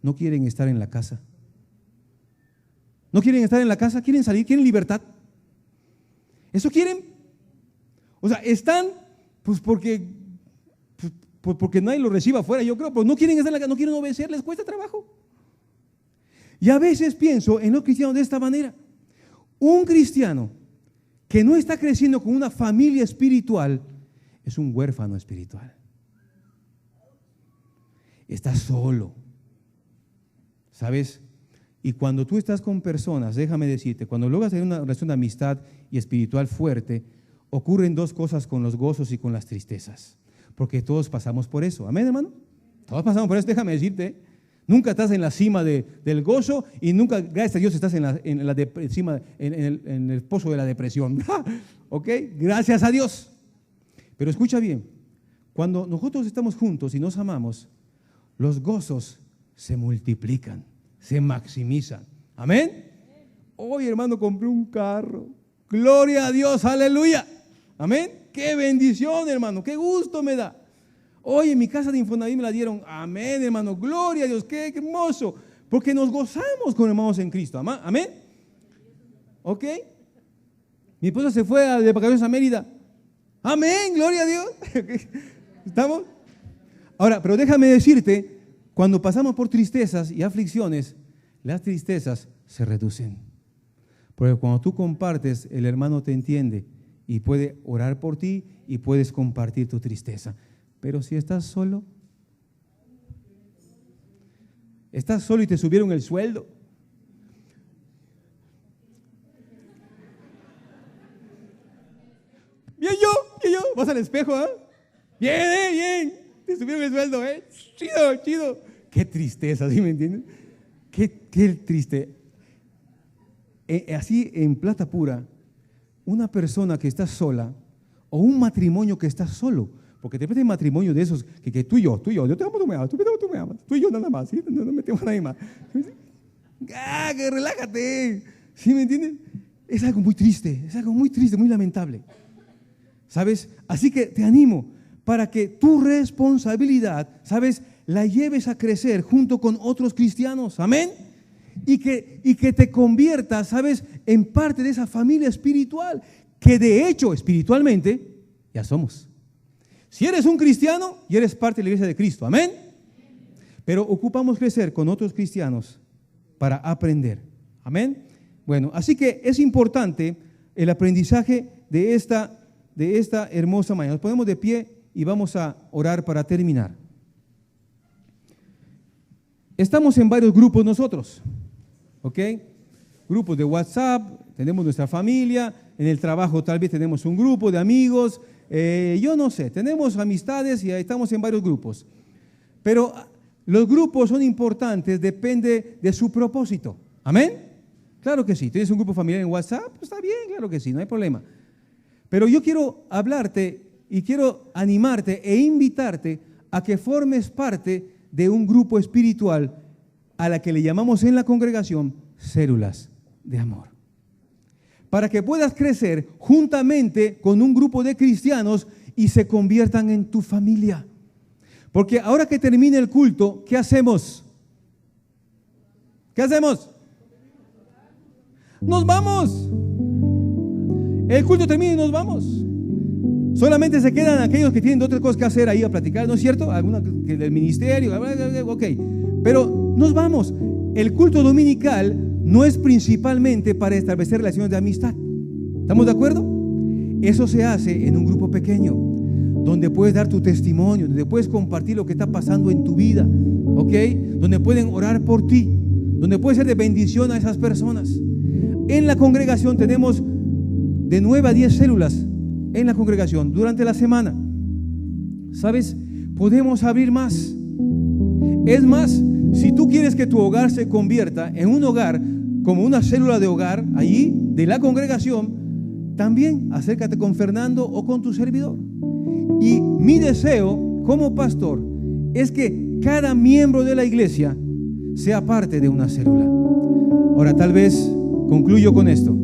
No quieren estar en la casa. No quieren estar en la casa, quieren salir, quieren libertad. ¿Eso quieren? O sea, están, pues porque nadie los reciba afuera, yo creo, pues no quieren estar en la casa, no quieren obedecer, les cuesta trabajo. Y a veces pienso en los cristianos de esta manera. Un cristiano que no está creciendo con una familia espiritual es un huérfano espiritual. Está solo. ¿Sabes? Y cuando tú estás con personas, déjame decirte, cuando logras tener una relación de amistad y espiritual fuerte, ocurren dos cosas con los gozos y con las tristezas. Porque todos pasamos por eso. ¿Amén, hermano? Todos pasamos por eso, déjame decirte. Nunca estás en la cima del gozo y nunca, gracias a Dios, estás en el pozo de la depresión. ¿Ok? Gracias a Dios. Pero escucha bien, cuando nosotros estamos juntos y nos amamos, los gozos se multiplican, se maximizan. ¿Amén? Hoy, hermano, compré un carro. Gloria a Dios, aleluya. Amén. Qué bendición, hermano, qué gusto me da. Hoy en mi casa de Infonavit me la dieron. Amén, hermano, gloria a Dios, qué hermoso. Porque nos gozamos con hermanos en Cristo. Amén. ¿Ok? Mi esposa se fue de vacaciones a Mérida. Amén, gloria a Dios. ¿Estamos? Ahora, pero déjame decirte, cuando pasamos por tristezas y aflicciones, las tristezas se reducen. Porque cuando tú compartes, el hermano te entiende y puede orar por ti y puedes compartir tu tristeza. Pero si estás solo y te subieron el sueldo. Bien yo, vas al espejo, ¿eh? Bien, te subieron el sueldo, chido. Qué tristeza, ¿sí me entienden? Qué triste. Así en plata pura, una persona que está sola o un matrimonio que está solo, porque te meten matrimonio de esos que tú y yo te amo, tú me amas, tú me amas, tú y yo nada más, ¿sí? No metemos a nadie más. Que relájate, ¿sí me entienden? Es algo muy triste, muy lamentable, ¿sabes? Así que te animo para que tu responsabilidad, ¿sabes?, la lleves a crecer junto con otros cristianos, amén. Y que te conviertas, ¿sabes?, en parte de esa familia espiritual, que de hecho, espiritualmente, ya somos. Si eres un cristiano, y eres parte de la iglesia de Cristo, amén. Pero ocupamos crecer con otros cristianos para aprender, amén. Bueno, así que es importante el aprendizaje de esta hermosa mañana. Nos ponemos de pie y vamos a orar para terminar. Estamos en varios grupos nosotros. ¿Ok? Grupos de WhatsApp, tenemos nuestra familia, en el trabajo tal vez tenemos un grupo de amigos, yo no sé, tenemos amistades y estamos en varios grupos. Pero los grupos son importantes, depende de su propósito. ¿Amén? Claro que sí. ¿Tienes un grupo familiar en WhatsApp? Pues está bien, claro que sí, no hay problema. Pero yo quiero hablarte y quiero animarte e invitarte a que formes parte de un grupo espiritual a la que le llamamos en la congregación células de amor. Para que puedas crecer juntamente con un grupo de cristianos y se conviertan en tu familia. Porque ahora que termine el culto, ¿qué hacemos? ¿Qué hacemos? Nos vamos. El culto termina y nos vamos. Solamente se quedan aquellos que tienen otras cosas que hacer ahí a platicar, ¿no es cierto? Alguna que del ministerio, ok. Pero nos vamos. El culto dominical no es principalmente para establecer relaciones de amistad. ¿Estamos de acuerdo? Eso se hace en un grupo pequeño, donde puedes dar tu testimonio, donde puedes compartir lo que está pasando en tu vida, ¿ok? Donde pueden orar por ti, donde puedes ser de bendición a esas personas. En la congregación tenemos de 9 a 10 células en la congregación durante la semana. ¿Sabes? Podemos abrir más. Es más, si tú quieres que tu hogar se convierta en un hogar como una célula de hogar allí de la congregación, también acércate con Fernando o con tu servidor. Y mi deseo como pastor es que cada miembro de la iglesia sea parte de una célula. Ahora, tal vez concluyo con esto.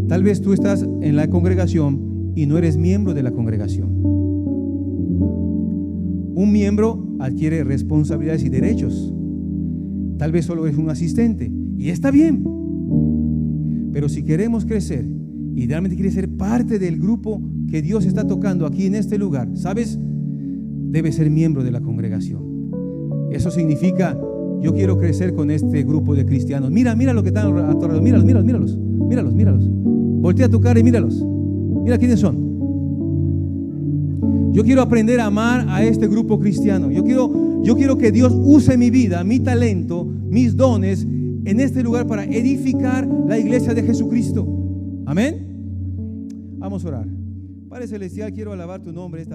Tal vez tú estás en la congregación y no eres miembro de la congregación. Un miembro adquiere responsabilidades y derechos. Tal vez solo eres un asistente y está bien. Pero si queremos crecer y realmente quieres ser parte del grupo que Dios está tocando aquí en este lugar, ¿sabes? Debes ser miembro de la congregación. Eso significa, yo quiero crecer con este grupo de cristianos. Mira lo que están a tu alrededor. Míralos. Voltea tu cara y míralos. Mira quiénes son. Yo quiero aprender a amar a este grupo cristiano. Yo quiero que Dios use mi vida, mi talento, mis dones en este lugar para edificar la iglesia de Jesucristo. Amén. Vamos a orar. Padre Celestial, quiero alabar tu nombre esta